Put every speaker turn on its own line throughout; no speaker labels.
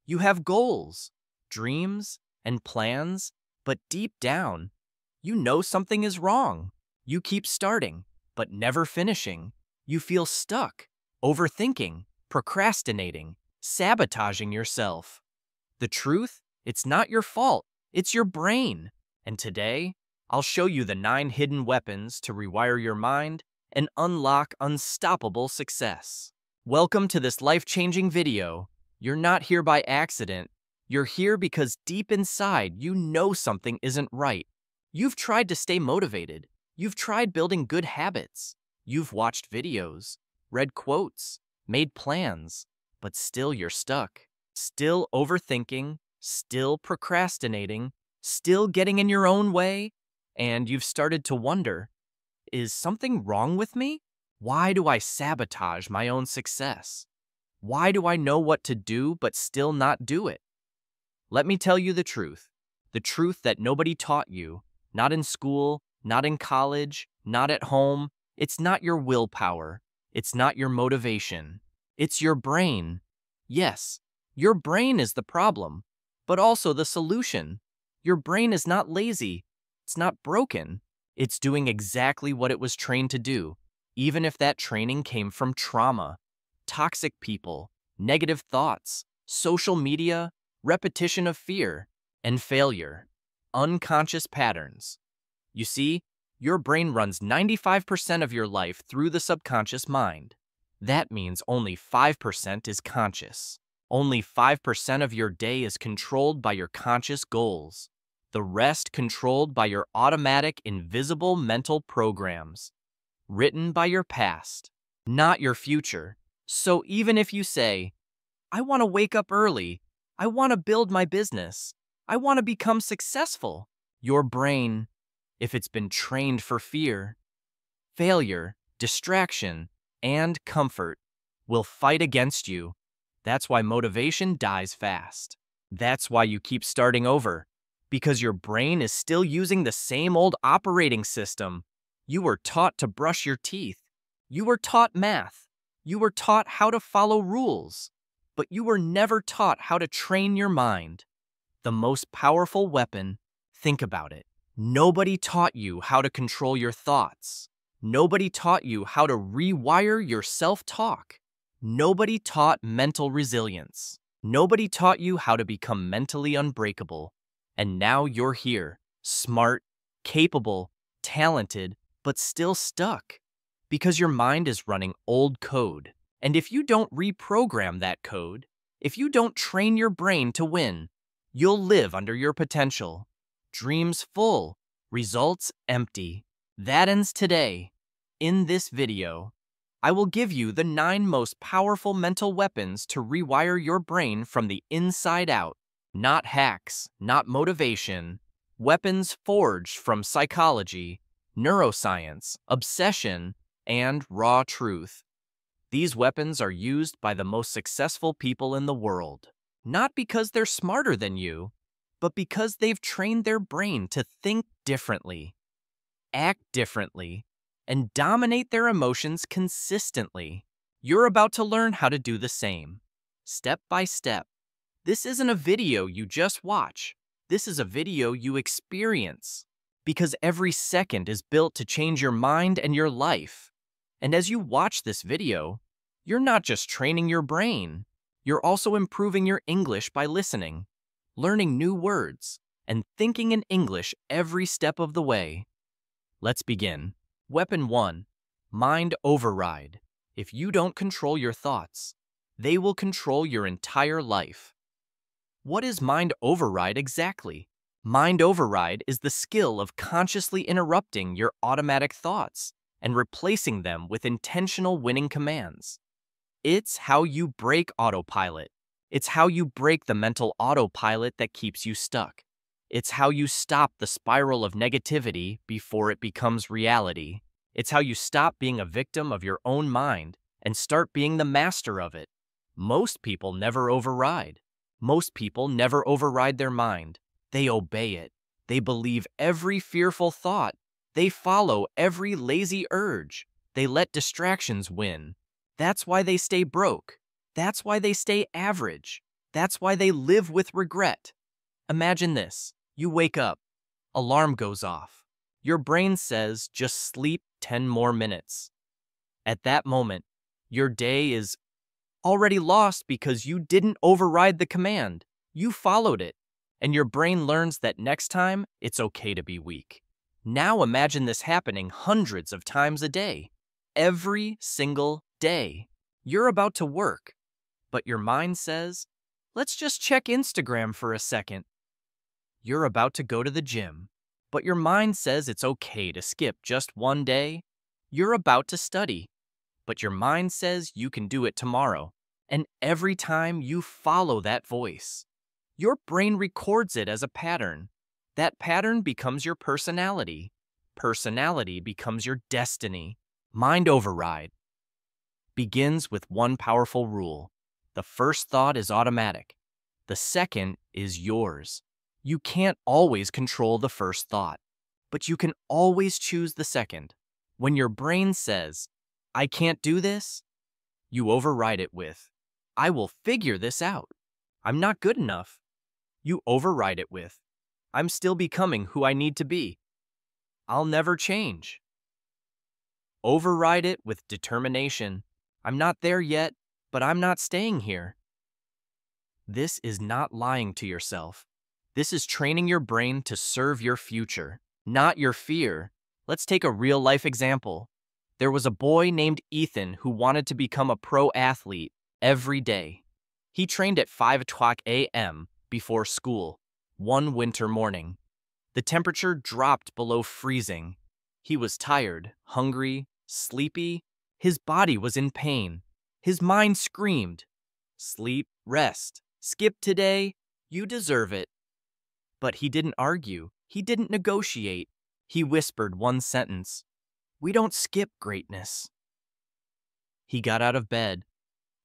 You have goals, dreams, and plans, but deep down, you know something is wrong. You keep starting, but never finishing. You feel stuck, overthinking, procrastinating, sabotaging yourself. The truth? It's not your fault. It's your brain. And today, I'll show you the 9 hidden weapons to rewire your mind and unlock unstoppable success. Welcome to this life-changing video. You're not here by accident. You're here because deep inside, you know something isn't right. You've tried to stay motivated. You've tried building good habits. You've watched videos, read quotes, made plans, but still you're stuck. Still overthinking, still procrastinating, still getting in your own way, and you've started to wonder, is something wrong with me? Why do I sabotage my own success? Why do I know what to do but still not do it? Let me tell you the truth that nobody taught you, not in school, not in college, not at home. It's not your willpower. It's not your motivation. It's your brain. Yes, your brain is the problem, but also the solution. Your brain is not lazy. It's not broken. It's doing exactly what it was trained to do, even if that training came from trauma, toxic people, negative thoughts, social media, repetition of fear, and failure, unconscious patterns. You see, your brain runs 95% of your life through the subconscious mind. That means only 5% is conscious. Only 5% of your day is controlled by your conscious goals. The rest controlled by your automatic, invisible mental programs, written by your past, not your future. So even if you say, I want to wake up early, I want to build my business, I want to become successful, your brain, if it's been trained for fear, failure, distraction, and comfort, will fight against you. That's why motivation dies fast. That's why you keep starting over, because your brain is still using the same old operating system. You were taught to brush your teeth. You were taught math. You were taught how to follow rules. But you were never taught how to train your mind. The most powerful weapon, think about it. Nobody taught you how to control your thoughts. Nobody taught you how to rewire your self-talk. Nobody taught mental resilience. Nobody taught you how to become mentally unbreakable. And now you're here, smart, capable, talented, but still stuck. Because your mind is running old code. And if you don't reprogram that code, if you don't train your brain to win, you'll live under your potential. Dreams full, results empty. That ends today. In this video, I will give you the 9 most powerful mental weapons to rewire your brain from the inside out. Not hacks, not motivation. Weapons forged from psychology, neuroscience, obsession, and raw truth. These weapons are used by the most successful people in the world, not because they're smarter than you, but because they've trained their brain to think differently, act differently, and dominate their emotions consistently. You're about to learn how to do the same, step by step. This isn't a video you just watch. This is a video you experience, because every second is built to change your mind and your life. And as you watch this video, you're not just training your brain, you're also improving your English by listening, learning new words, and thinking in English every step of the way. Let's begin. Weapon 1. Mind override. If you don't control your thoughts, they will control your entire life. What is mind override exactly? Mind override is the skill of consciously interrupting your automatic thoughts and replacing them with intentional winning commands. It's how you break autopilot. It's how you break the mental autopilot that keeps you stuck. It's how you stop the spiral of negativity before it becomes reality. It's how you stop being a victim of your own mind and start being the master of it. Most people never override. Most people never override their mind. They obey it. They believe every fearful thought. They follow every lazy urge. They let distractions win. That's why they stay broke. That's why they stay average. That's why they live with regret. Imagine this. You wake up. Alarm goes off. Your brain says, just sleep 10 more minutes. At that moment, your day is already lost because you didn't override the command. You followed it. And your brain learns that next time, it's okay to be weak. Now imagine this happening hundreds of times a day. Every single day. You're about to work, but your mind says, let's just check Instagram for a second. You're about to go to the gym, but your mind says it's okay to skip just one day. You're about to study, but your mind says you can do it tomorrow. And every time you follow that voice, your brain records it as a pattern. That pattern becomes your personality. Personality becomes your destiny. Mind override begins with one powerful rule. The first thought is automatic. The second is yours. You can't always control the first thought, but you can always choose the second. When your brain says, I can't do this, you override it with, I will figure this out. I'm not good enough. You override it with, I'm still becoming who I need to be. I'll never change. Override it with determination. I'm not there yet, but I'm not staying here. This is not lying to yourself. This is training your brain to serve your future, not your fear. Let's take a real-life example. There was a boy named Ethan who wanted to become a pro athlete every day. He trained at 5 o'clock a.m. before school. One winter morning, the temperature dropped below freezing. He was tired, hungry, sleepy. His body was in pain. His mind screamed, sleep, rest, skip today, you deserve it. But he didn't argue. He didn't negotiate. He whispered one sentence, we don't skip greatness. He got out of bed.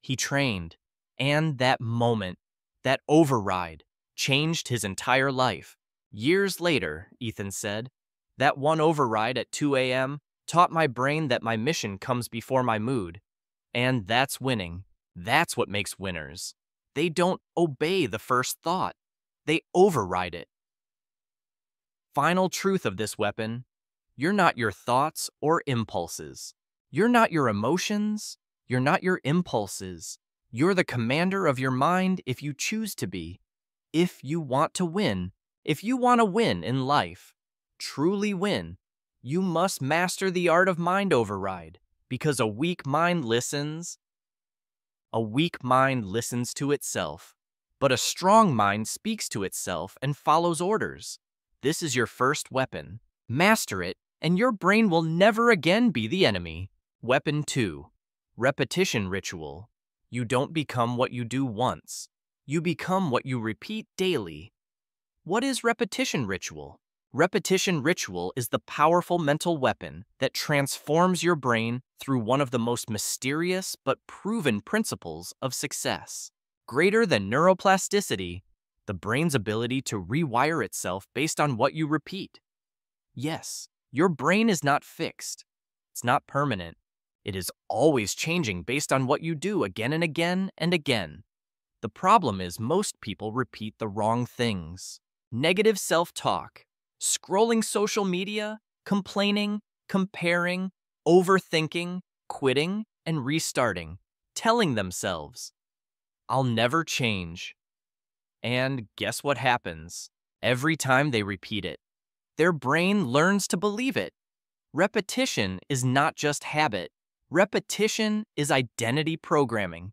He trained. And that moment, that override, changed his entire life. Years later, Ethan said, that one override at 2 a.m. taught my brain that my mission comes before my mood. And that's winning. That's what makes winners. They don't obey the first thought. They override it. Final truth of this weapon, you're not your thoughts or impulses. You're not your emotions. You're not your impulses. You're the commander of your mind if you choose to be. If you want to win, if you want to win in life, truly win, you must master the art of mind override, because a weak mind listens. A weak mind listens to itself, but a strong mind speaks to itself and follows orders. This is your first weapon. Master it, and your brain will never again be the enemy. Weapon 2. Repetition ritual. You don't become what you do once. You become what you repeat daily. What is repetition ritual? Repetition ritual is the powerful mental weapon that transforms your brain through one of the most mysterious but proven principles of success. Greater than neuroplasticity, the brain's ability to rewire itself based on what you repeat. Yes, your brain is not fixed. It's not permanent. It is always changing based on what you do again and again and again. The problem is most people repeat the wrong things. Negative self-talk, scrolling social media, complaining, comparing, overthinking, quitting, and restarting, telling themselves, I'll never change. And guess what happens? Every time they repeat it, their brain learns to believe it. Repetition is not just habit. Repetition is identity programming.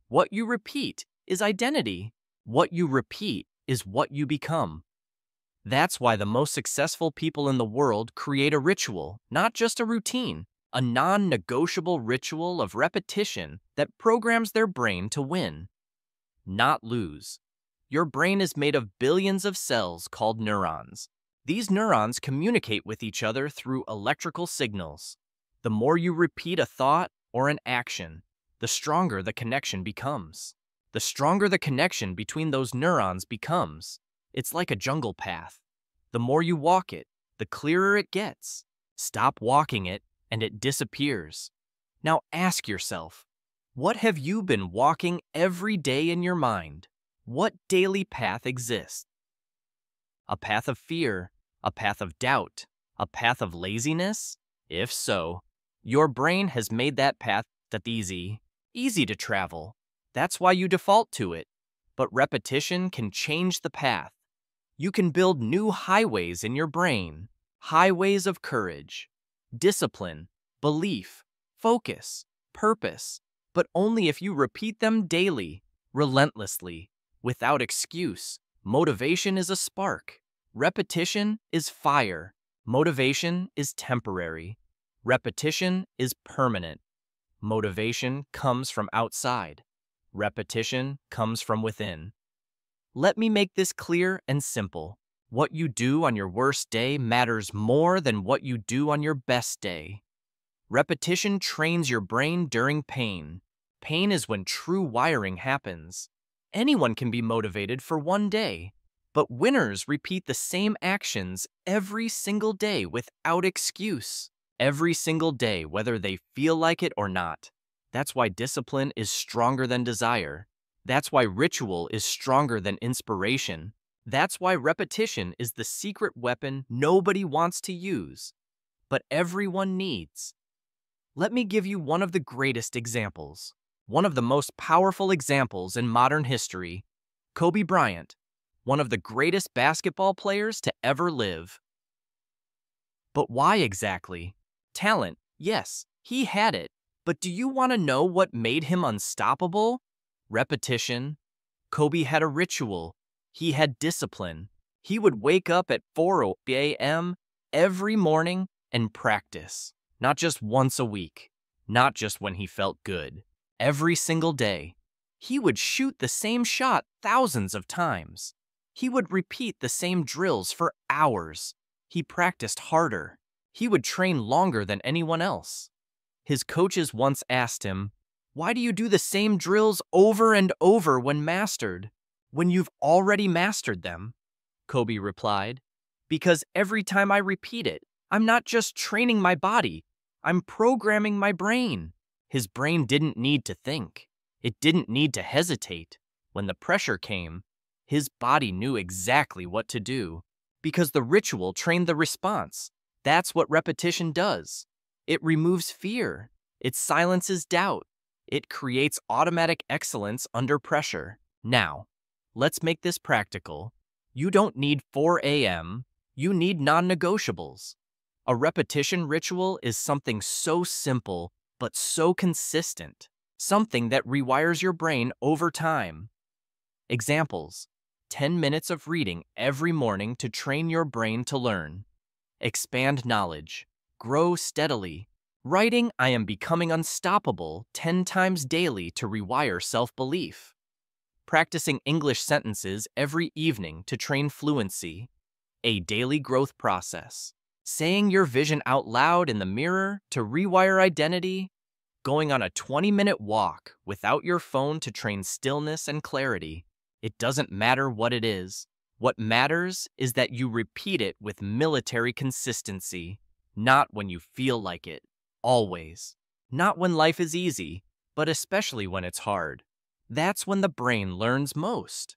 What you repeat is identity. What you repeat is what you become. That's why the most successful people in the world create a ritual, not just a routine, a non-negotiable ritual of repetition that programs their brain to win, not lose. Your brain is made of billions of cells called neurons. These neurons communicate with each other through electrical signals. The more you repeat a thought or an action, the stronger the connection becomes. The stronger the connection between those neurons becomes. It's like a jungle path. The more you walk it, the clearer it gets. Stop walking it, and it disappears. Now ask yourself, what have you been walking every day in your mind? What daily path exists? A path of fear, a path of doubt, a path of laziness? If so, your brain has made that path that's easy to travel. That's why you default to it. But repetition can change the path. You can build new highways in your brain, highways of courage, discipline, belief, focus, purpose, but only if you repeat them daily, relentlessly, without excuse. Motivation is a spark. Repetition is fire. Motivation is temporary. Repetition is permanent. Motivation comes from outside. Repetition comes from within. Let me make this clear and simple. What you do on your worst day matters more than what you do on your best day. Repetition trains your brain during pain. Pain is when true wiring happens. Anyone can be motivated for one day, but winners repeat the same actions every single day without excuse. Every single day, whether they feel like it or not. That's why discipline is stronger than desire. That's why ritual is stronger than inspiration. That's why repetition is the secret weapon nobody wants to use, but everyone needs. Let me give you one of the greatest examples. One of the most powerful examples in modern history, Kobe Bryant, one of the greatest basketball players to ever live. But why exactly? Talent, yes, he had it. But do you want to know what made him unstoppable? Repetition. Kobe had a ritual. He had discipline. He would wake up at 4 a.m. every morning and practice. Not just once a week. Not just when he felt good. Every single day. He would shoot the same shot thousands of times. He would repeat the same drills for hours. He practiced harder. He would train longer than anyone else. His coaches once asked him, "Why do you do the same drills over and over when mastered, when you've already mastered them?" Kobe replied, "Because every time I repeat it, I'm not just training my body, I'm programming my brain." His brain didn't need to think. It didn't need to hesitate. When the pressure came, his body knew exactly what to do, because the ritual trained the response. That's what repetition does. It removes fear. It silences doubt. It creates automatic excellence under pressure. Now, let's make this practical. You don't need 4 a.m. You need non-negotiables. A repetition ritual is something so simple, but so consistent. Something that rewires your brain over time. Examples: 10 minutes of reading every morning to train your brain to learn. Expand knowledge. Grow steadily. Writing "I am becoming unstoppable" 10 times daily to rewire self-belief. Practicing English sentences every evening to train fluency. A daily growth process. Saying your vision out loud in the mirror to rewire identity. Going on a 20-minute walk without your phone to train stillness and clarity. It doesn't matter what it is. What matters is that you repeat it with military consistency, not when you feel like it, always. Not when life is easy, but especially when it's hard. That's when the brain learns most.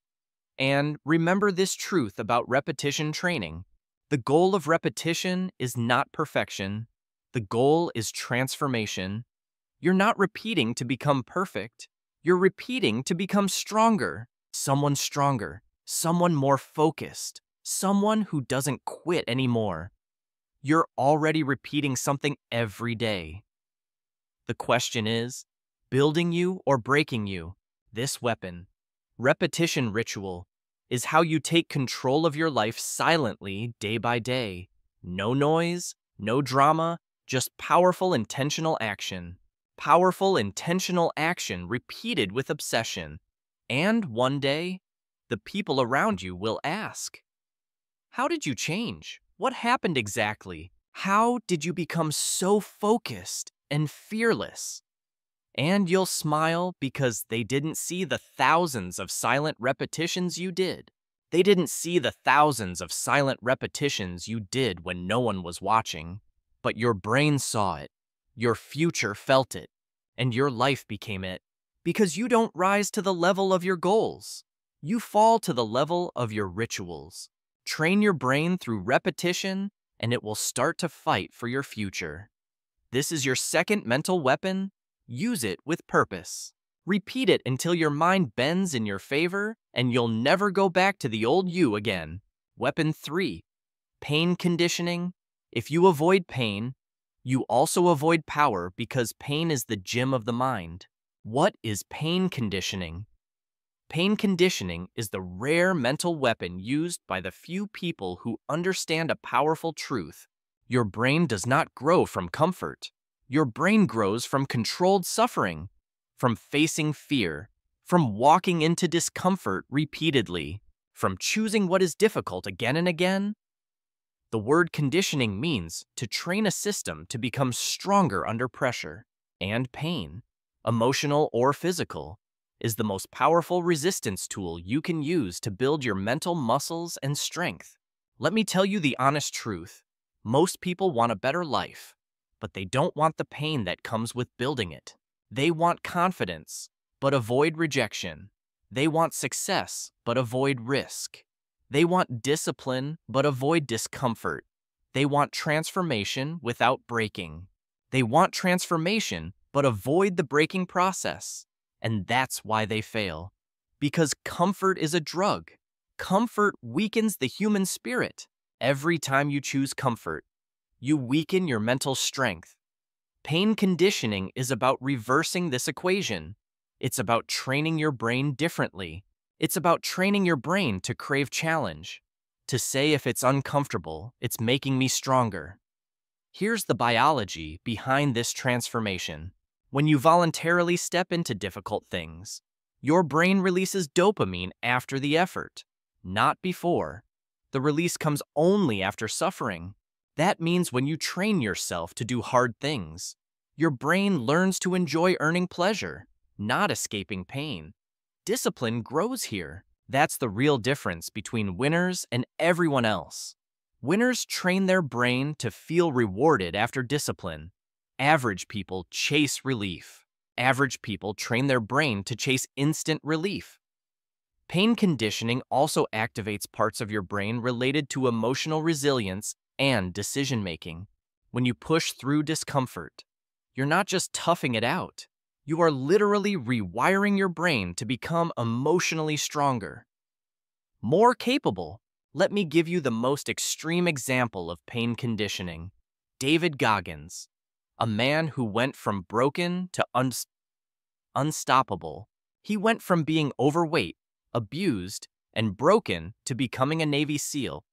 And remember this truth about repetition training. The goal of repetition is not perfection. The goal is transformation. You're not repeating to become perfect. You're repeating to become stronger. Someone more focused, someone who doesn't quit anymore. You're already repeating something every day. The question is, building you or breaking you? This weapon, repetition ritual, is how you take control of your life silently day by day. No noise, no drama, just powerful intentional action. Powerful intentional action repeated with obsession. And one day, the people around you will ask, "How did you change? What happened exactly? How did you become so focused and fearless?" And you'll smile because they didn't see the thousands of silent repetitions you did. They didn't see the thousands of silent repetitions you did when no one was watching. But your brain saw it, your future felt it, and your life became it. Because you don't rise to the level of your goals. You fall to the level of your rituals. Train your brain through repetition, and it will start to fight for your future. This is your second mental weapon. Use it with purpose. Repeat it until your mind bends in your favor, and you'll never go back to the old you again. Weapon 3. Pain conditioning. If you avoid pain, you also avoid power because pain is the gym of the mind. What is pain conditioning? Pain conditioning is the rare mental weapon used by the few people who understand a powerful truth. Your brain does not grow from comfort. Your brain grows from controlled suffering, from facing fear, from walking into discomfort repeatedly, from choosing what is difficult again and again. The word conditioning means to train a system to become stronger under pressure, and pain, emotional or physical, is the most powerful resistance tool you can use to build your mental muscles and strength. Let me tell you the honest truth. Most people want a better life, but they don't want the pain that comes with building it. They want confidence, but avoid rejection. They want success, but avoid risk. They want discipline, but avoid discomfort. They want transformation without breaking. They want transformation, but avoid the breaking process. And that's why they fail. Because comfort is a drug. Comfort weakens the human spirit. Every time you choose comfort, you weaken your mental strength. Pain conditioning is about reversing this equation. It's about training your brain differently. It's about training your brain to crave challenge, to say if it's uncomfortable, it's making me stronger. Here's the biology behind this transformation. When you voluntarily step into difficult things, your brain releases dopamine after the effort, not before. The release comes only after suffering. That means when you train yourself to do hard things, your brain learns to enjoy earning pleasure, not escaping pain. Discipline grows here. That's the real difference between winners and everyone else. Winners train their brain to feel rewarded after discipline. Average people chase relief. Average people train their brain to chase instant relief. Pain conditioning also activates parts of your brain related to emotional resilience and decision-making. When you push through discomfort, you're not just toughing it out. You are literally rewiring your brain to become emotionally stronger, more capable. Let me give you the most extreme example of pain conditioning. David Goggins, a man who went from broken to unstoppable. He went from being overweight, abused, and broken to becoming a Navy SEAL,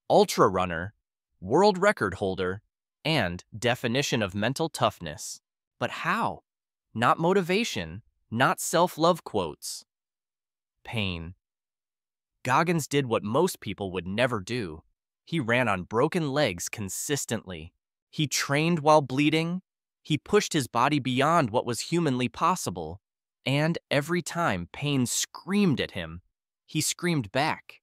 ultra runner, world record holder, and definition of mental toughness. But how? Not motivation, not self-love quotes. Pain. Goggins did what most people would never do. He ran on broken legs consistently. He trained while bleeding. He pushed his body beyond what was humanly possible. And every time pain screamed at him, he screamed back.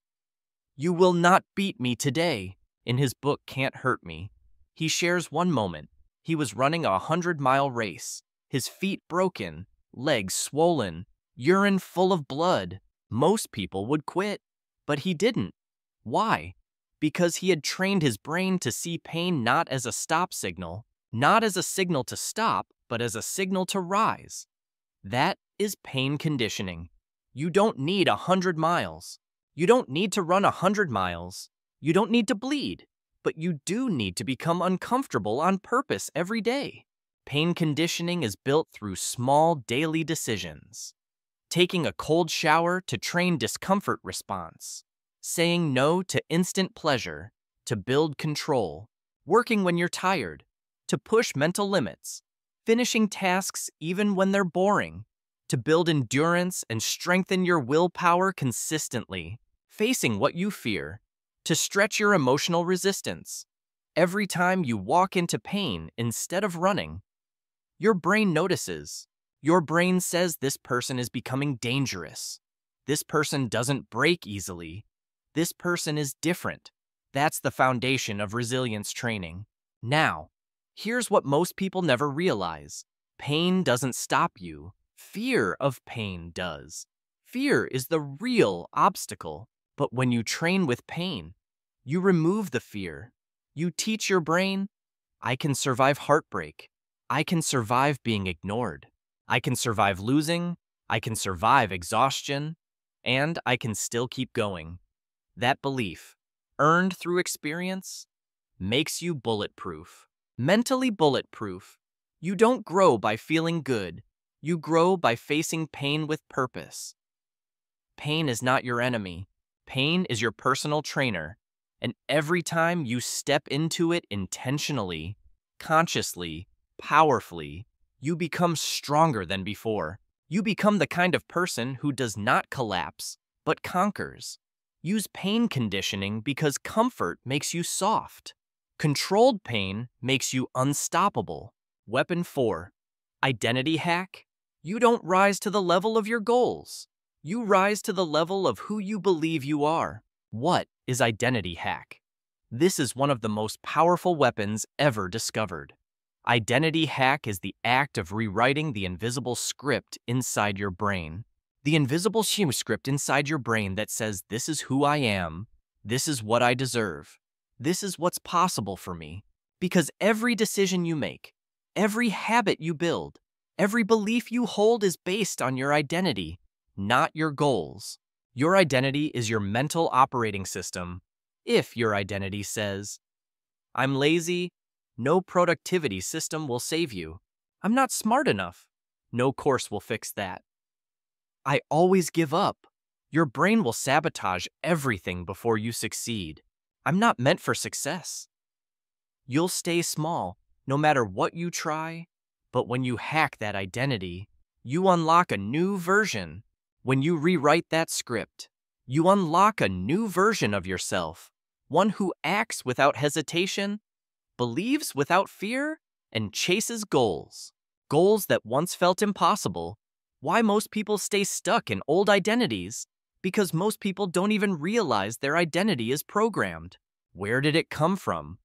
"You will not beat me today." In his book, Can't Hurt Me, he shares one moment. He was running a 100-mile race. His feet broken, legs swollen, urine full of blood. Most people would quit, but he didn't. Why? Because he had trained his brain to see pain not as a stop signal, not as a signal to stop, but as a signal to rise. That is pain conditioning. You don't need 100 miles. You don't need to run 100 miles. You don't need to bleed, but you do need to become uncomfortable on purpose every day. Pain conditioning is built through small daily decisions. Taking a cold shower to train discomfort response. Saying no to instant pleasure to build control. Working when you're tired to push mental limits. Finishing tasks even when they're boring to build endurance and strengthen your willpower consistently. Facing what you fear to stretch your emotional resistance. Every time you walk into pain instead of running, your brain notices. Your brain says this person is becoming dangerous. This person doesn't break easily. This person is different. That's the foundation of resilience training. Now, here's what most people never realize. Pain doesn't stop you. Fear of pain does. Fear is the real obstacle. But when you train with pain, you remove the fear. You teach your brain, I can survive heartbreak. I can survive being ignored. I can survive losing. I can survive exhaustion. And I can still keep going. That belief, earned through experience, makes you bulletproof. Mentally bulletproof. You don't grow by feeling good. You grow by facing pain with purpose. Pain is not your enemy. Pain is your personal trainer. And every time you step into it intentionally, consciously, powerfully, you become stronger than before. You become the kind of person who does not collapse, but conquers. Use pain conditioning because comfort makes you soft. Controlled pain makes you unstoppable. Weapon 4. Identity hack. You don't rise to the level of your goals. You rise to the level of who you believe you are. What is identity hack? This is one of the most powerful weapons ever discovered. Identity hack is the act of rewriting the invisible script inside your brain. The invisible script inside your brain that says, this is who I am, this is what I deserve, this is what's possible for me. Because every decision you make, every habit you build, every belief you hold is based on your identity, not your goals. Your identity is your mental operating system. If your identity says, I'm lazy, no productivity system will save you. I'm not smart enough. No course will fix that. I always give up. Your brain will sabotage everything before you succeed. I'm not meant for success. You'll stay small, no matter what you try. But when you hack that identity, you unlock a new version. When you rewrite that script, you unlock a new version of yourself. One who acts without hesitation, believes without fear, and chases goals. Goals that once felt impossible. Why most people stay stuck in old identities? Because most people don't even realize their identity is programmed. Where did it come from?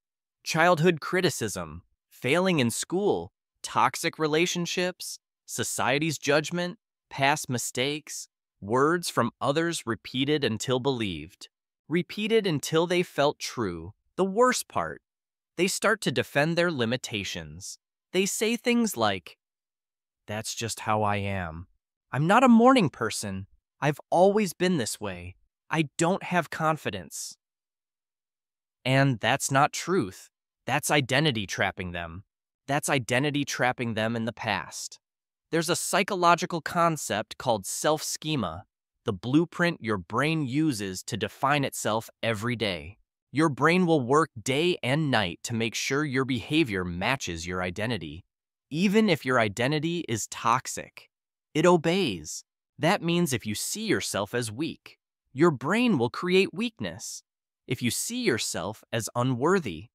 Childhood criticism, failing in school, toxic relationships, society's judgment, past mistakes, words from others repeated until believed. Repeated until they felt true. The worst part, they start to defend their limitations. They say things like, that's just how I am. I'm not a morning person. I've always been this way. I don't have confidence. And that's not truth. That's identity trapping them. That's identity trapping them in the past. There's a psychological concept called self-schema, the blueprint your brain uses to define itself every day. Your brain will work day and night to make sure your behavior matches your identity. Even if your identity is toxic, it obeys. That means if you see yourself as weak, your brain will create weakness. If you see yourself as unworthy,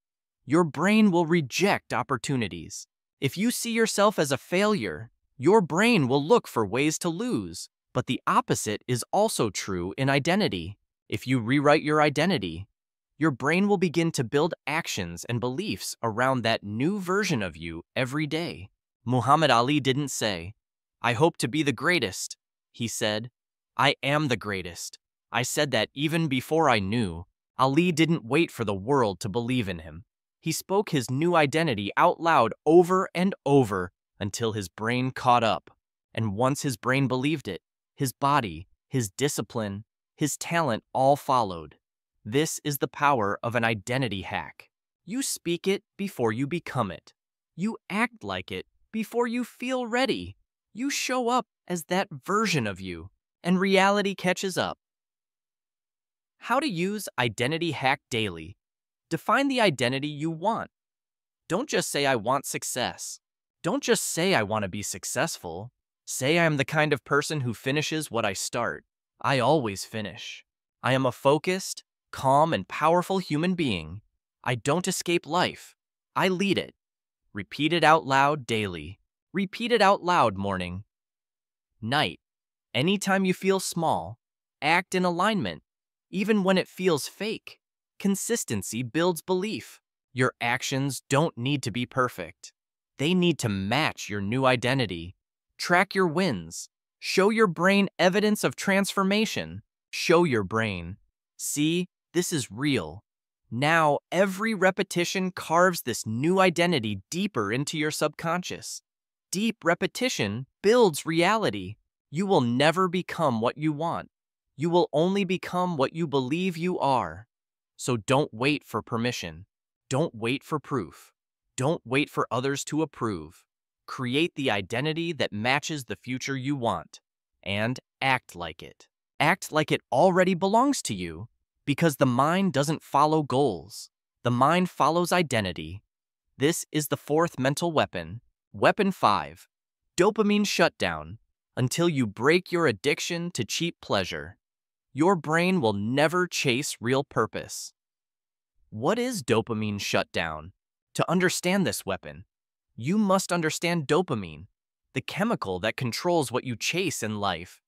your brain will reject opportunities. If you see yourself as a failure, your brain will look for ways to lose. But the opposite is also true in identity. If you rewrite your identity, your brain will begin to build actions and beliefs around that new version of you every day. Muhammad Ali didn't say, I hope to be the greatest. He said, I am the greatest. I said that even before I knew. Ali didn't wait for the world to believe in him. He spoke his new identity out loud over and over until his brain caught up. And once his brain believed it, his body, his discipline, his talent all followed. This is the power of an identity hack. You speak it before you become it. You act like it before you feel ready. You show up as that version of you, and reality catches up. How to use identity hack daily. Define the identity you want. Don't just say I want success. Don't just say I want to be successful. Say I am the kind of person who finishes what I start. I always finish. I am a focused, calm, and powerful human being. I don't escape life. I lead it. Repeat it out loud daily. Repeat it out loud morning, night. Anytime you feel small, act in alignment. Even when it feels fake, consistency builds belief. Your actions don't need to be perfect. They need to match your new identity. Track your wins. Show your brain evidence of transformation. Show your brain. See, this is real. Now, every repetition carves this new identity deeper into your subconscious. Deep repetition builds reality. You will never become what you want. You will only become what you believe you are. So don't wait for permission. Don't wait for proof. Don't wait for others to approve. Create the identity that matches the future you want. And act like it. Act like it already belongs to you. Because the mind doesn't follow goals. The mind follows identity. This is the fourth mental weapon. Weapon 5. Dopamine shutdown. Until you break your addiction to cheap pleasure, your brain will never chase real purpose. What is dopamine shutdown? To understand this weapon, you must understand dopamine, the chemical that controls what you chase in life.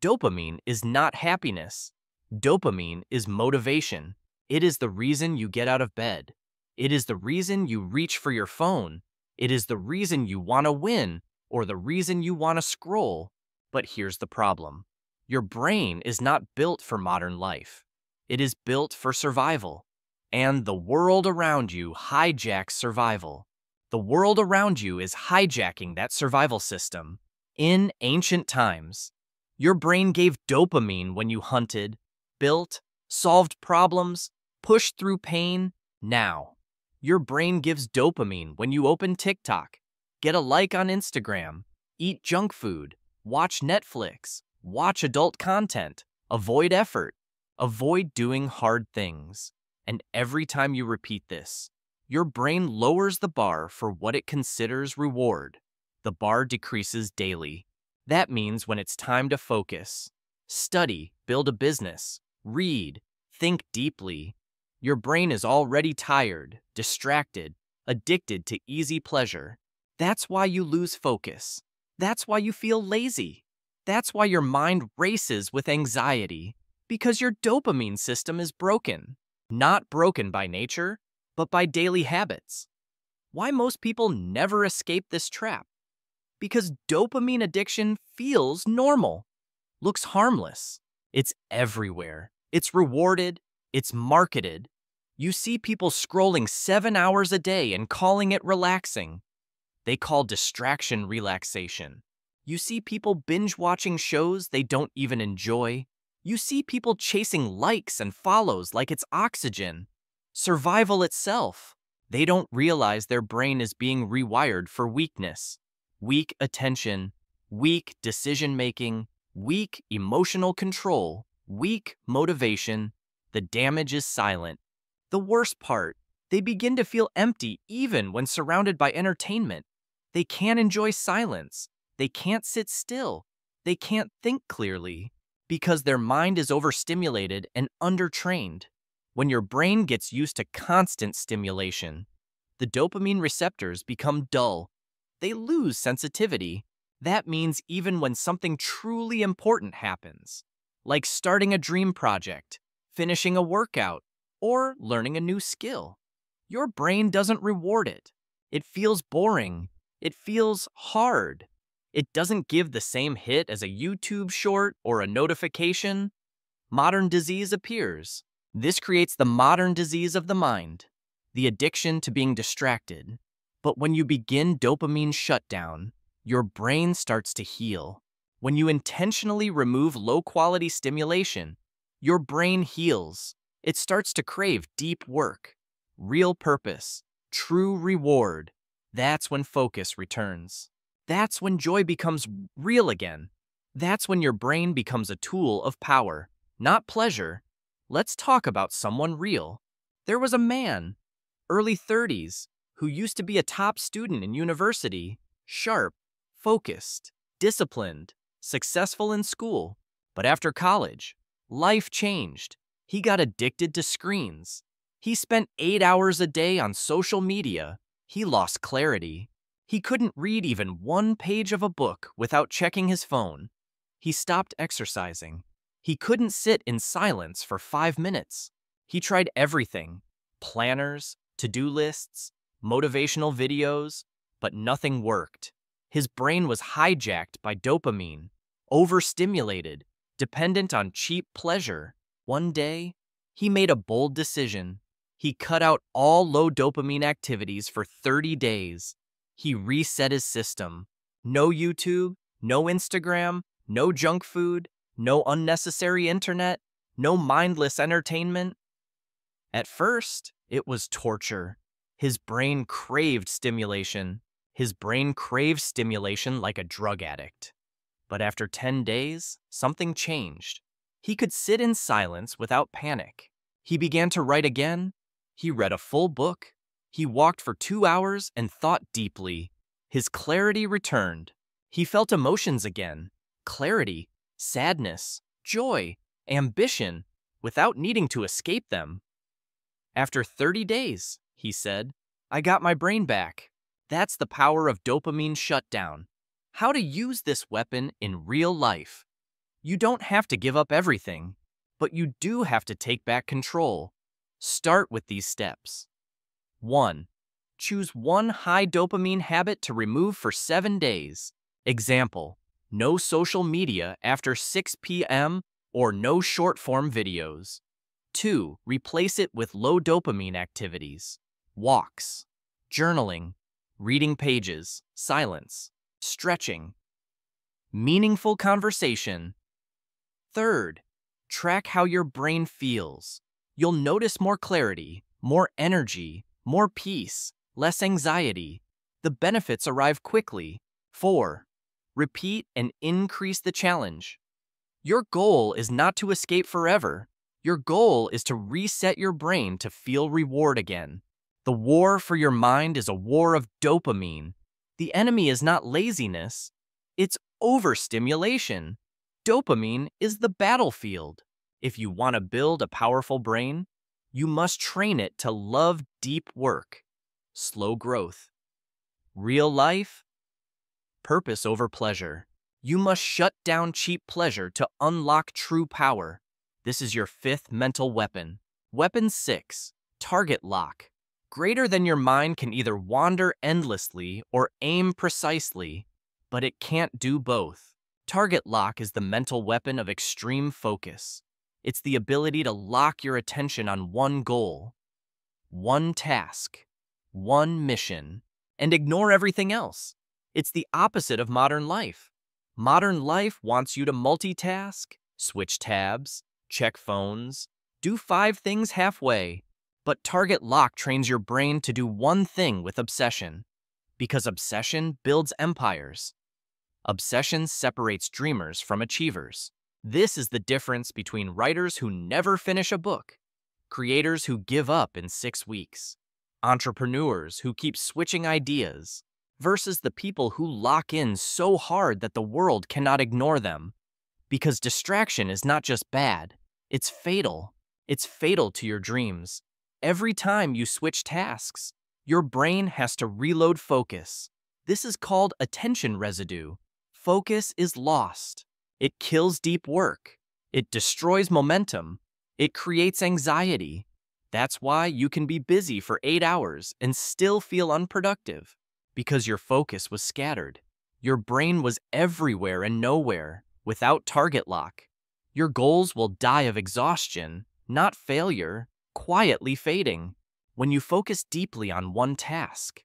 Dopamine is not happiness. Dopamine is motivation. It is the reason you get out of bed. It is the reason you reach for your phone. It is the reason you want to win or the reason you want to scroll. But here's the problem. Your brain is not built for modern life. It is built for survival. And the world around you hijacks survival. The world around you is hijacking that survival system. In ancient times, your brain gave dopamine when you hunted, built, solved problems, pushed through pain. Now, your brain gives dopamine when you open TikTok, get a like on Instagram, eat junk food, watch Netflix, watch adult content, avoid effort, avoid doing hard things. And every time you repeat this, your brain lowers the bar for what it considers reward. The bar decreases daily. That means when it's time to focus, study, build a business, read, think deeply, your brain is already tired, distracted, addicted to easy pleasure. That's why you lose focus. That's why you feel lazy. That's why your mind races with anxiety, because your dopamine system is broken. Not broken by nature, but by daily habits. Why most people never escape this trap? Because dopamine addiction feels normal, looks harmless. It's everywhere. It's rewarded. It's marketed. You see people scrolling 7 hours a day and calling it relaxing. They call distraction relaxation. You see people binge-watching shows they don't even enjoy. You see people chasing likes and follows like it's oxygen. Survival itself. They don't realize their brain is being rewired for weakness. Weak attention, weak decision-making, weak emotional control, weak motivation. The damage is silent. The worst part, they begin to feel empty even when surrounded by entertainment. They can't enjoy silence. They can't sit still. They can't think clearly because their mind is overstimulated and undertrained. When your brain gets used to constant stimulation, the dopamine receptors become dull. They lose sensitivity. That means even when something truly important happens, like starting a dream project, finishing a workout, or learning a new skill, your brain doesn't reward it. It feels boring. It feels hard. It doesn't give the same hit as a YouTube short or a notification. Modern disease appears. This creates the modern disease of the mind, the addiction to being distracted. But when you begin dopamine shutdown, your brain starts to heal. When you intentionally remove low-quality stimulation, your brain heals. It starts to crave deep work, real purpose, true reward. That's when focus returns. That's when joy becomes real again. That's when your brain becomes a tool of power, not pleasure. Let's talk about someone real. There was a man, early 30s, who used to be a top student in university, sharp, focused, disciplined, successful in school. But after college, life changed. He got addicted to screens. He spent 8 hours a day on social media. He lost clarity. He couldn't read even one page of a book without checking his phone. He stopped exercising. He couldn't sit in silence for 5 minutes. He tried everything: planners, to-do lists, motivational videos, but nothing worked. His brain was hijacked by dopamine. overstimulated, dependent on cheap pleasure. One day, he made a bold decision. He cut out all low dopamine activities for 30 days. He reset his system. No YouTube, no Instagram, no junk food, no unnecessary internet, no mindless entertainment. At first, it was torture. His brain craved stimulation. His brain craved stimulation like a drug addict. But after 10 days, something changed. He could sit in silence without panic. He began to write again. He read a full book. He walked for 2 hours and thought deeply. His clarity returned. He felt emotions again. Clarity, sadness, joy, ambition, without needing to escape them. After 30 days, he said, I got my brain back. That's the power of dopamine shutdown. How to use this weapon in real life. You don't have to give up everything, but you do have to take back control. Start with these steps. 1. Choose one high dopamine habit to remove for 7 days. Example, no social media after 6 p.m. or no short-form videos. 2. Replace it with low dopamine activities. Walks, journaling, reading pages, silence, stretching, meaningful conversation. 3. Track how your brain feels. You'll notice more clarity, more energy, more peace, less anxiety. The benefits arrive quickly. 4. Repeat and increase the challenge. Your goal is not to escape forever. Your goal is to reset your brain to feel reward again. The war for your mind is a war of dopamine. The enemy is not laziness, it's overstimulation. Dopamine is the battlefield. If you want to build a powerful brain, you must train it to love deep work, slow growth. Real life, purpose over pleasure. You must shut down cheap pleasure to unlock true power. This is your 5th mental weapon. Weapon 6, target lock. Greater than your mind can either wander endlessly or aim precisely, but it can't do both. Target lock is the mental weapon of extreme focus. It's the ability to lock your attention on one goal, one task, one mission, and ignore everything else. It's the opposite of modern life. Modern life wants you to multitask, switch tabs, check phones, do 5 things halfway. But target lock trains your brain to do one thing with obsession, because obsession builds empires. Obsession separates dreamers from achievers. This is the difference between writers who never finish a book, creators who give up in 6 weeks, entrepreneurs who keep switching ideas, versus the people who lock in so hard that the world cannot ignore them. Because distraction is not just bad, it's fatal. It's fatal to your dreams. Every time you switch tasks, your brain has to reload focus. This is called attention residue. Focus is lost. It kills deep work. It destroys momentum. It creates anxiety. That's why you can be busy for 8 hours and still feel unproductive, because your focus was scattered. Your brain was everywhere and nowhere without target lock. Your goals will die of exhaustion, not failure, quietly fading. When you focus deeply on one task,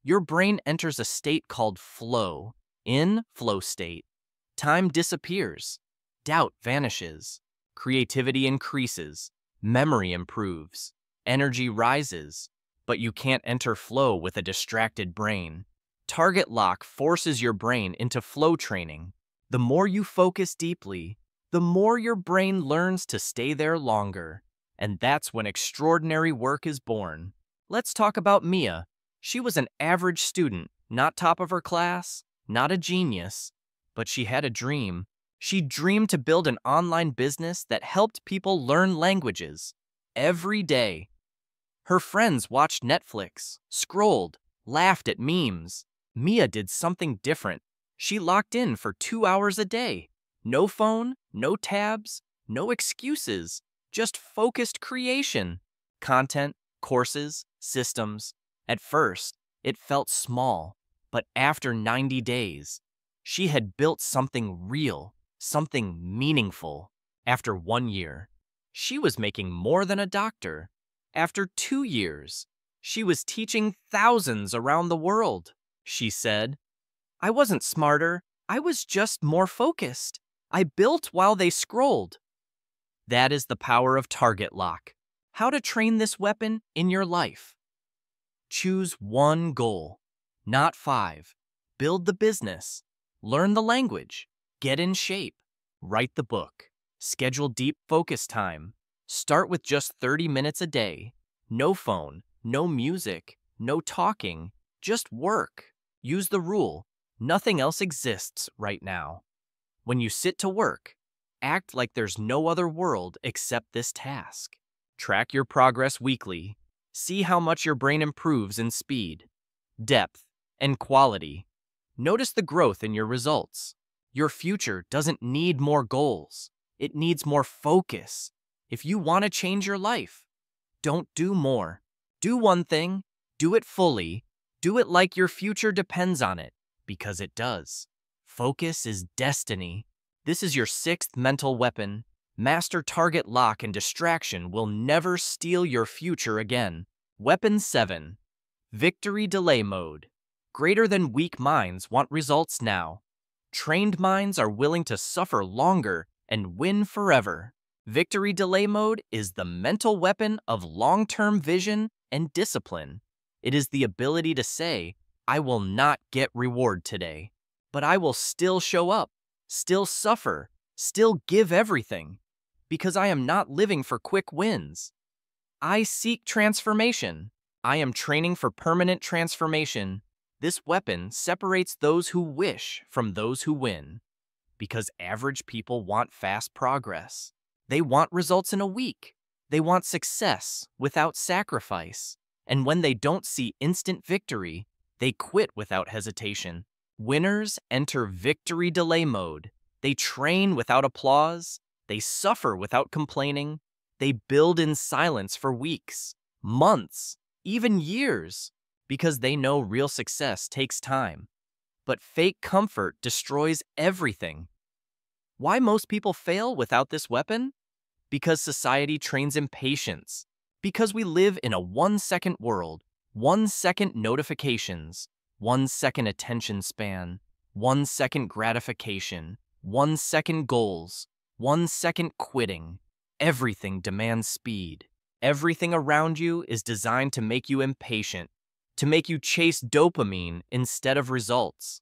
your brain enters a state called flow. In flow state, time disappears, doubt vanishes, creativity increases, memory improves, energy rises, but you can't enter flow with a distracted brain. Target lock forces your brain into flow training. The more you focus deeply, the more your brain learns to stay there longer. And that's when extraordinary work is born. Let's talk about Mia. She was an average student, not top of her class, not a genius, but she had a dream. She dreamed to build an online business that helped people learn languages every day. Her friends watched Netflix, scrolled, laughed at memes. Mia did something different. She locked in for 2 hours a day. No phone, no tabs, no excuses. Just focused creation. Content, courses, systems. At first, it felt small, but after 90 days, she had built something real. something meaningful. After 1 year, she was making more than a doctor. After 2 years, she was teaching thousands around the world. She said, I wasn't smarter, I was just more focused. I built while they scrolled. That is the power of target lock. How to train this weapon in your life. Choose one goal, not 5. Build the business. Learn the language. Get in shape. Write the book. Schedule deep focus time. Start with just 30 minutes a day. No phone, no music, no talking, just work. Use the rule. Nothing else exists right now. When you sit to work, act like there's no other world except this task. Track your progress weekly. See how much your brain improves in speed, depth, and quality. Notice the growth in your results. Your future doesn't need more goals. It needs more focus. If you want to change your life, don't do more. Do one thing, do it fully, do it like your future depends on it, because it does. Focus is destiny. This is your 6th mental weapon. Master target lock and distraction will never steal your future again. Weapon 7. Victory delay mode. Greater than weak minds want results now. Trained minds are willing to suffer longer and win forever. Victory delay mode is the mental weapon of long-term vision and discipline. It is the ability to say, I will not get reward today, but I will still show up, still suffer, still give everything, because I am not living for quick wins. I seek transformation. I am training for permanent transformation. This weapon separates those who wish from those who win, because average people want fast progress. They want results in a week. They want success without sacrifice. And when they don't see instant victory, they quit without hesitation. Winners enter victory delay mode. They train without applause. They suffer without complaining. They build in silence for weeks, months, even years, because they know real success takes time. But fake comfort destroys everything. Why most people fail without this weapon? Because society trains impatience. Because we live in a 1-second world, 1-second notifications, 1-second attention span, 1-second gratification, 1-second goals, 1-second quitting. Everything demands speed. Everything around you is designed to make you impatient, to make you chase dopamine instead of results,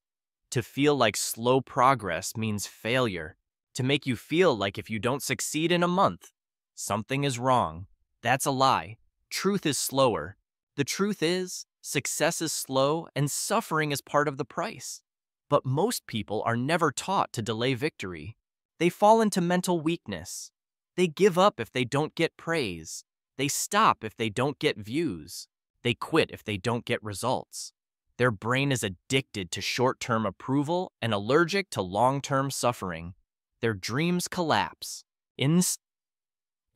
to feel like slow progress means failure, to make you feel like if you don't succeed in a month, something is wrong. That's a lie. Truth is slower. The truth is, success is slow and suffering is part of the price. But most people are never taught to delay victory. They fall into mental weakness. They give up if they don't get praise. They stop if they don't get views. They quit if they don't get results. Their brain is addicted to short-term approval and allergic to long-term suffering. Their dreams collapse. In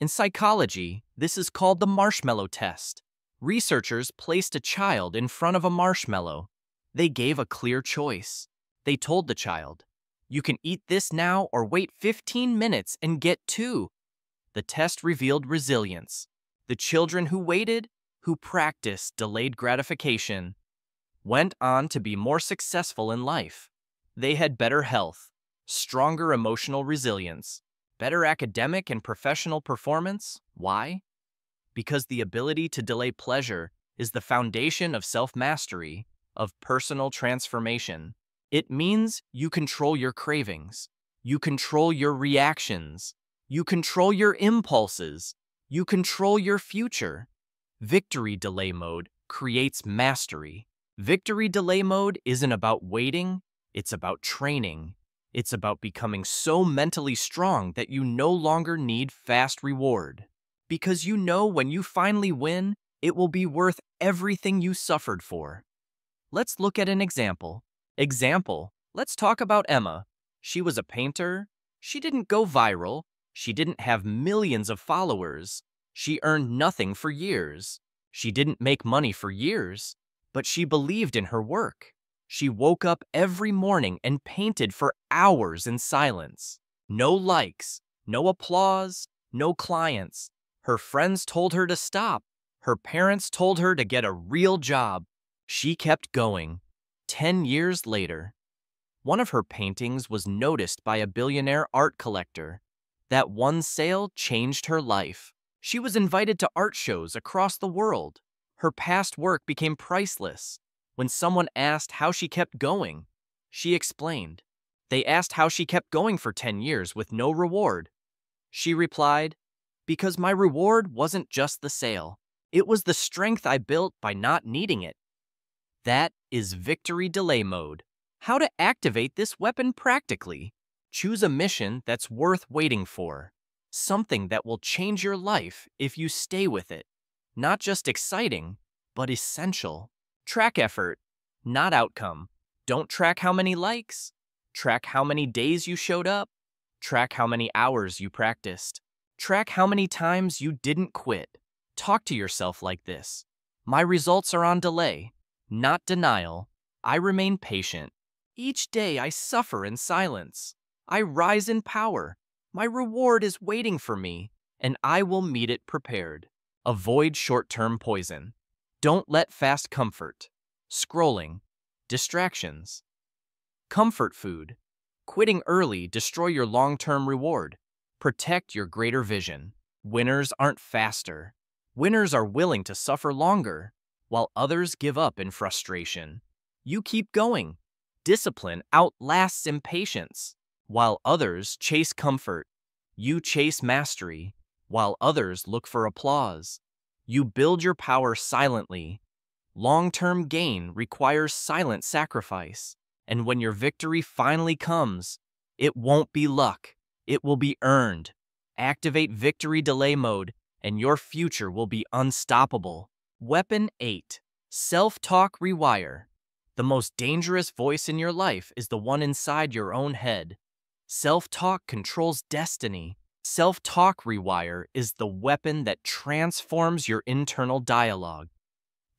psychology, this is called the marshmallow test. Researchers placed a child in front of a marshmallow. They gave a clear choice. They told the child, you can eat this now or wait 15 minutes and get 2. The test revealed resilience. The children who waited, who practiced delayed gratification, went on to be more successful in life. They had better health, stronger emotional resilience, better academic and professional performance. Why? Because the ability to delay pleasure is the foundation of self-mastery, of personal transformation. It means you control your cravings, you control your reactions, you control your impulses, you control your future. Victory delay mode creates mastery. Victory delay mode isn't about waiting, it's about training. It's about becoming so mentally strong that you no longer need fast reward. Because you know when you finally win, it will be worth everything you suffered for. Let's look at an example. Let's talk about Emma. She was a painter. She didn't go viral. She didn't have millions of followers. She earned nothing for years. She didn't make money for years, but she believed in her work. She woke up every morning and painted for hours in silence. No likes, no applause, no clients. Her friends told her to stop. Her parents told her to get a real job. She kept going. 10 years later, one of her paintings was noticed by a billionaire art collector. That one sale changed her life. She was invited to art shows across the world. Her past work became priceless. When someone asked how she kept going, she explained. They asked how she kept going for 10 years with no reward. She replied, "Because my reward wasn't just the sale. It was the strength I built by not needing it." That is victory delay mode. How to activate this weapon practically. Choose a mission that's worth waiting for. Something that will change your life if you stay with it. Not just exciting, but essential. Track effort, not outcome. Don't track how many likes. Track how many days you showed up. Track how many hours you practiced. Track how many times you didn't quit. Talk to yourself like this. My results are on delay, not denial. I remain patient. Each day I suffer in silence. I rise in power. My reward is waiting for me, and I will meet it prepared. Avoid short-term poison. Don't let fast comfort, scrolling, distractions. Comfort food. Quitting early destroy your long-term reward. Protect your greater vision. Winners aren't faster. Winners are willing to suffer longer, while others give up in frustration. You keep going. Discipline outlasts impatience. While others chase comfort, you chase mastery. While others look for applause, you build your power silently. Long-term gain requires silent sacrifice. And when your victory finally comes, it won't be luck. It will be earned. Activate victory delay mode, and your future will be unstoppable. Weapon 8. Self-talk rewire. The most dangerous voice in your life is the one inside your own head. Self-talk controls destiny. Self-talk rewire is the weapon that transforms your internal dialogue,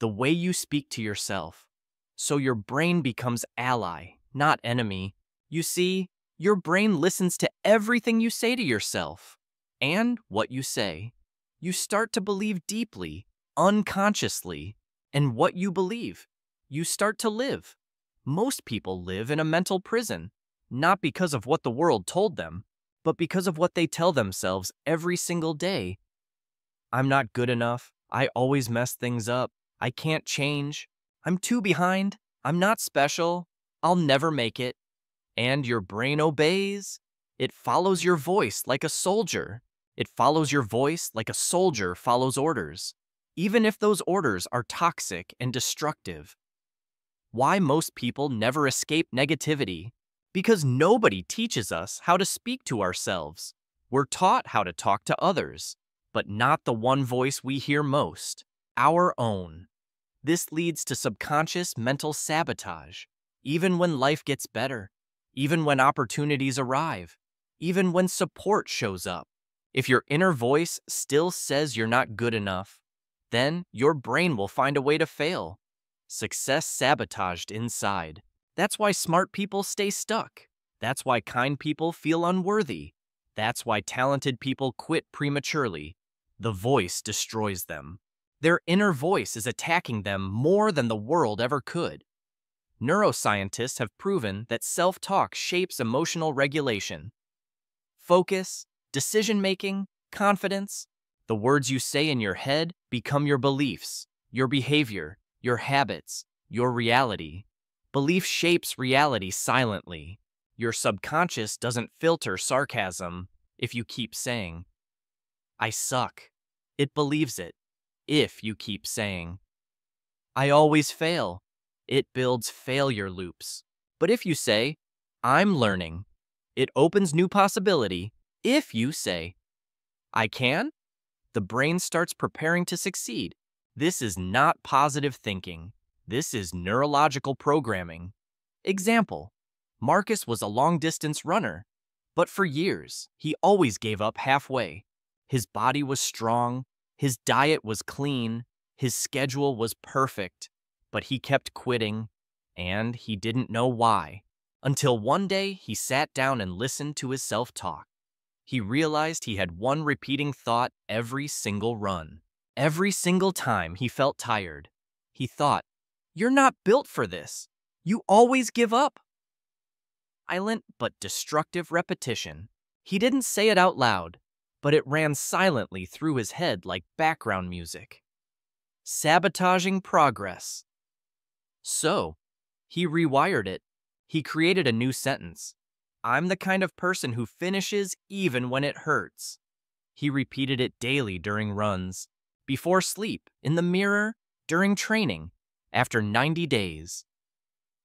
the way you speak to yourself. So your brain becomes ally, not enemy. You see, your brain listens to everything you say to yourself. And what you say. You start to believe deeply, unconsciously. And what you believe, you start to live. Most people live in a mental prison, not because of what the world told them, but because of what they tell themselves every single day. I'm not good enough. I always mess things up. I can't change. I'm too behind. I'm not special. I'll never make it. And your brain obeys. It follows your voice like a soldier. It follows your voice like a soldier follows orders, even if those orders are toxic and destructive. Why most people never escape negativity? Because nobody teaches us how to speak to ourselves. We're taught how to talk to others, but not the one voice we hear most, our own. This leads to subconscious mental sabotage, even when life gets better, even when opportunities arrive, even when support shows up. If your inner voice still says you're not good enough, then your brain will find a way to fail. Success sabotaged inside. That's why smart people stay stuck. That's why kind people feel unworthy. That's why talented people quit prematurely. The voice destroys them. Their inner voice is attacking them more than the world ever could. Neuroscientists have proven that self-talk shapes emotional regulation. Focus, decision-making, confidence. The words you say in your head become your beliefs, your behavior, your habits, your reality. Belief shapes reality silently. Your subconscious doesn't filter sarcasm if you keep saying, "I suck." It believes it. If you keep saying, "I always fail," it builds failure loops. But if you say, "I'm learning," it opens new possibility. If you say, "I can," the brain starts preparing to succeed. This is not positive thinking. This is neurological programming. Example: Marcus was a long-distance runner, but for years, he always gave up halfway. His body was strong, his diet was clean, his schedule was perfect, but he kept quitting, and he didn't know why. Until one day, he sat down and listened to his self-talk. He realized he had one repeating thought every single run. Every single time he felt tired, he thought, "You're not built for this. You always give up." Silent but destructive repetition. He didn't say it out loud, but it ran silently through his head like background music. Sabotaging progress. So, he rewired it. He created a new sentence. I'm the kind of person who finishes even when it hurts. He repeated it daily during runs, before sleep, in the mirror, during training. After 90 days,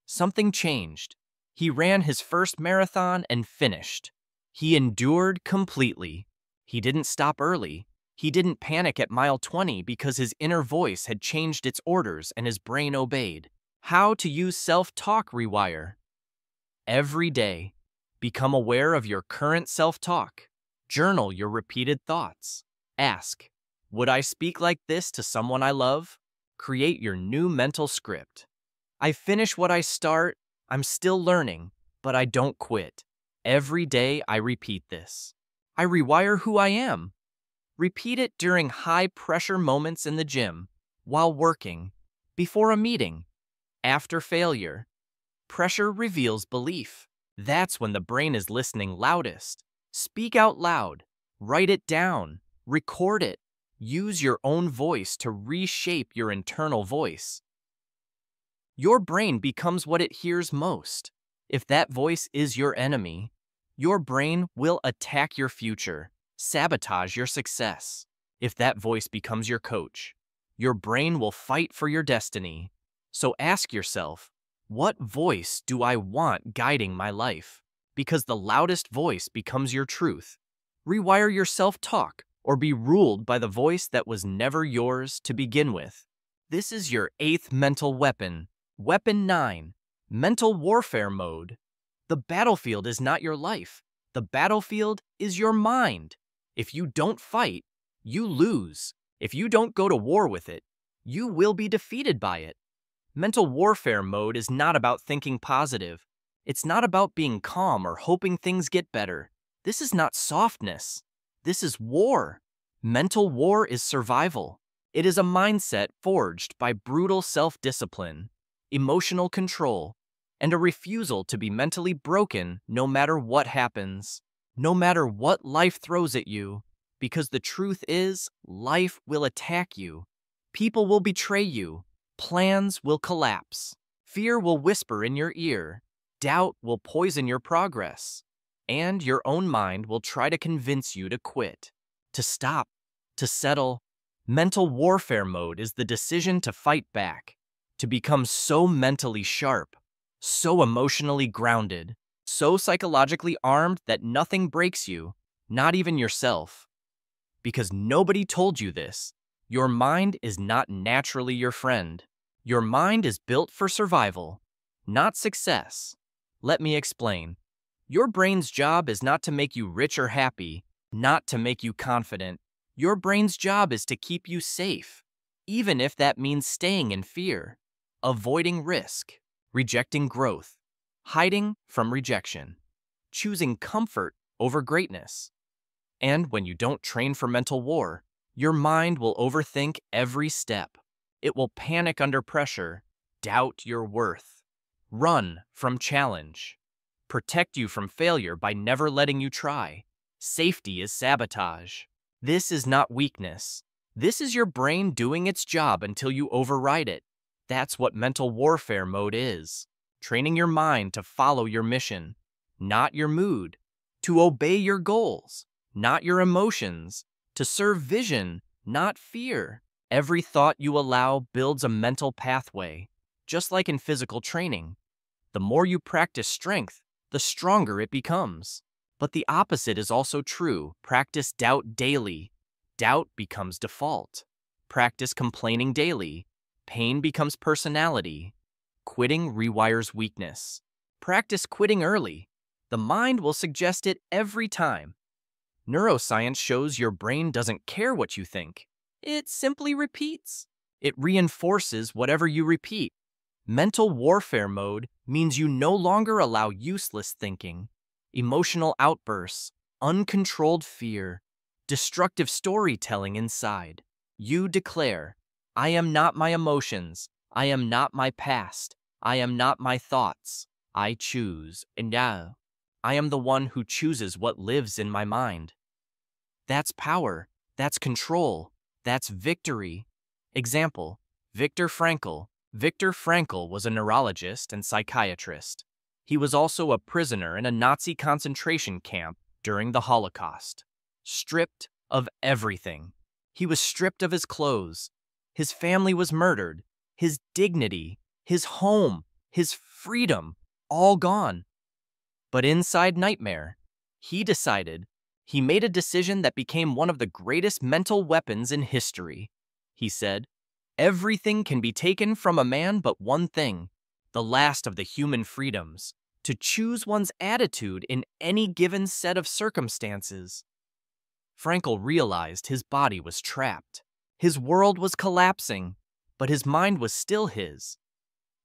something changed. He ran his first marathon and finished. He endured completely. He didn't stop early. He didn't panic at mile 20 because his inner voice had changed its orders and his brain obeyed. How to use self-talk rewire. Every day, become aware of your current self-talk. Journal your repeated thoughts. Ask, would I speak like this to someone I love? Create your new mental script. I finish what I start. I'm still learning, but I don't quit. Every day I repeat this. I rewire who I am. Repeat it during high-pressure moments in the gym, while working, before a meeting, after failure. Pressure reveals belief. That's when the brain is listening loudest. Speak out loud. Write it down. Record it. Use your own voice to reshape your internal voice. Your brain becomes what it hears most. If that voice is your enemy, your brain will attack your future, sabotage your success. If that voice becomes your coach, your brain will fight for your destiny. So ask yourself, what voice do I want guiding my life? Because the loudest voice becomes your truth. Rewire your self-talk or be ruled by the voice that was never yours to begin with. This is your 8th mental weapon. Weapon 9, mental warfare mode. The battlefield is not your life. The battlefield is your mind. If you don't fight, you lose. If you don't go to war with it, you will be defeated by it. Mental warfare mode is not about thinking positive. It's not about being calm or hoping things get better. This is not softness. This is war. Mental war is survival. It is a mindset forged by brutal self-discipline, emotional control, and a refusal to be mentally broken no matter what happens, no matter what life throws at you, because the truth is, life will attack you. People will betray you. Plans will collapse. Fear will whisper in your ear. Doubt will poison your progress. And your own mind will try to convince you to quit, to stop, to settle. Mental warfare mode is the decision to fight back, to become so mentally sharp, so emotionally grounded, so psychologically armed that nothing breaks you, not even yourself. Because nobody told you this, your mind is not naturally your friend. Your mind is built for survival, not success. Let me explain. Your brain's job is not to make you rich or happy, not to make you confident. Your brain's job is to keep you safe, even if that means staying in fear, avoiding risk, rejecting growth, hiding from rejection, choosing comfort over greatness. And when you don't train for mental war, your mind will overthink every step. It will panic under pressure, doubt your worth, run from challenge, protect you from failure by never letting you try. Safety is sabotage. This is not weakness. This is your brain doing its job until you override it. That's what mental warfare mode is. Training your mind to follow your mission, not your mood, to obey your goals, not your emotions, to serve vision, not fear. Every thought you allow builds a mental pathway, just like in physical training. The more you practice strength, the stronger it becomes. But the opposite is also true. Practice doubt daily. Doubt becomes default. Practice complaining daily. Pain becomes personality. Quitting rewires weakness. Practice quitting early. The mind will suggest it every time. Neuroscience shows your brain doesn't care what you think. It simply repeats. It reinforces whatever you repeat. Mental warfare mode means you no longer allow useless thinking, emotional outbursts, uncontrolled fear, destructive storytelling inside. You declare, I am not my emotions. I am not my past. I am not my thoughts. I choose, and now, I am the one who chooses what lives in my mind. That's power. That's control. That's victory. Example, Viktor Frankl. Viktor Frankl was a neurologist and psychiatrist. He was also a prisoner in a Nazi concentration camp during the Holocaust. Stripped of everything. He was stripped of his clothes. His family was murdered. His dignity, his home, his freedom, all gone. But inside Nightmare, he made a decision that became one of the greatest mental weapons in history. He said, everything can be taken from a man but one thing, the last of the human freedoms, to choose one's attitude in any given set of circumstances. Frankl realized his body was trapped. His world was collapsing, but his mind was still his.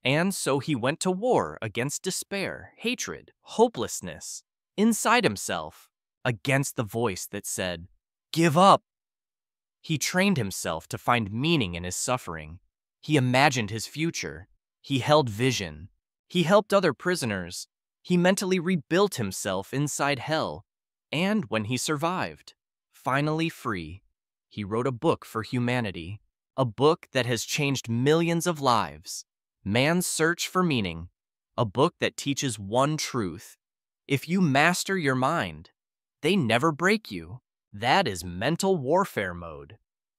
And so he went to war against despair, hatred, hopelessness, inside himself, against the voice that said, give up. He trained himself to find meaning in his suffering. He imagined his future. He held vision. He helped other prisoners. He mentally rebuilt himself inside hell. And when he survived, finally free, he wrote a book for humanity, a book that has changed millions of lives, Man's Search for Meaning, a book that teaches one truth. If you master your mind, they never break you. That is mental warfare mode.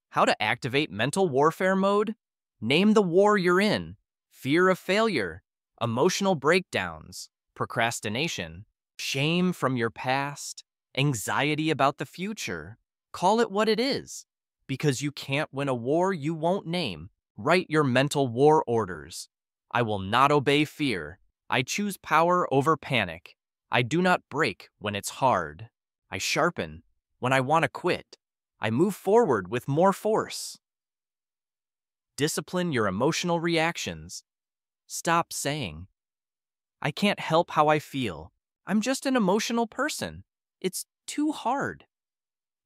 How to activate mental warfare mode? Name the war you're in. Fear of failure, emotional breakdowns, procrastination, shame from your past, anxiety about the future. Call it what it is. Because you can't win a war you won't name. Write your mental war orders. I will not obey fear. I choose power over panic. I do not break when it's hard. I sharpen when I want to quit. I move forward with more force. Discipline your emotional reactions. Stop saying, I can't help how I feel. I'm just an emotional person. It's too hard.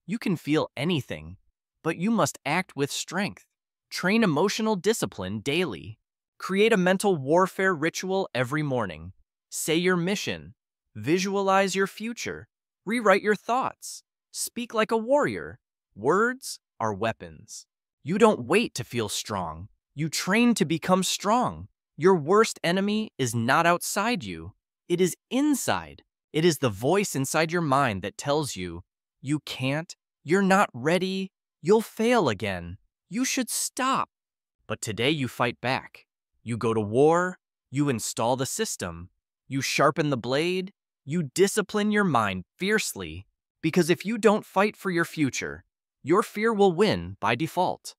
You can feel anything, but you must act with strength. Train emotional discipline daily. Create a mental warfare ritual every morning. Say your mission. Visualize your future. Rewrite your thoughts. Speak like a warrior. Words are weapons. You don't wait to feel strong. You train to become strong. Your worst enemy is not outside you. It is inside. It is the voice inside your mind that tells you, you can't, you're not ready, you'll fail again. You should stop. But today you fight back. You go to war. You install the system. You sharpen the blade. You discipline your mind fiercely. Because if you don't fight for your future, your fear will win by default.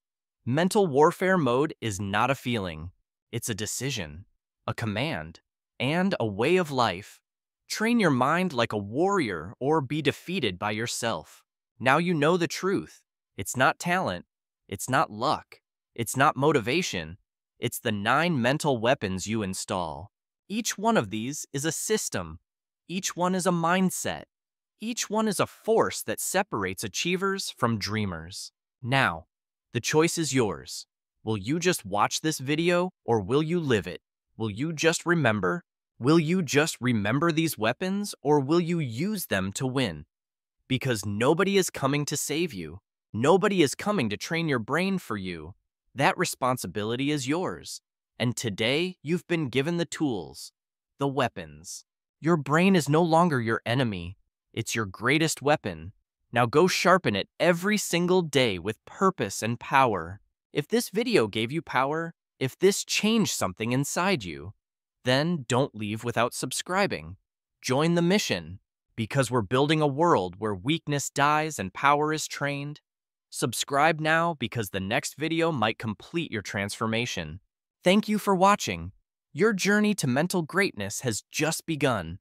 Mental warfare mode is not a feeling. It's a decision, a command, and a way of life. Train your mind like a warrior or be defeated by yourself. Now you know the truth. It's not talent. It's not luck. It's not motivation. It's the 9 mental weapons you install. Each one of these is a system. Each one is a mindset. Each one is a force that separates achievers from dreamers. Now, the choice is yours. Will you just watch this video or will you live it? Will you just remember? Will you just remember these weapons or will you use them to win? Because nobody is coming to save you. Nobody is coming to train your brain for you. That responsibility is yours. And today, you've been given the tools, the weapons. Your brain is no longer your enemy. It's your greatest weapon. Now go sharpen it every single day with purpose and power. If this video gave you power, if this changed something inside you, then don't leave without subscribing. Join the mission, because we're building a world where weakness dies and power is trained. Subscribe now because the next video might complete your transformation. Thank you for watching. Your journey to mental greatness has just begun.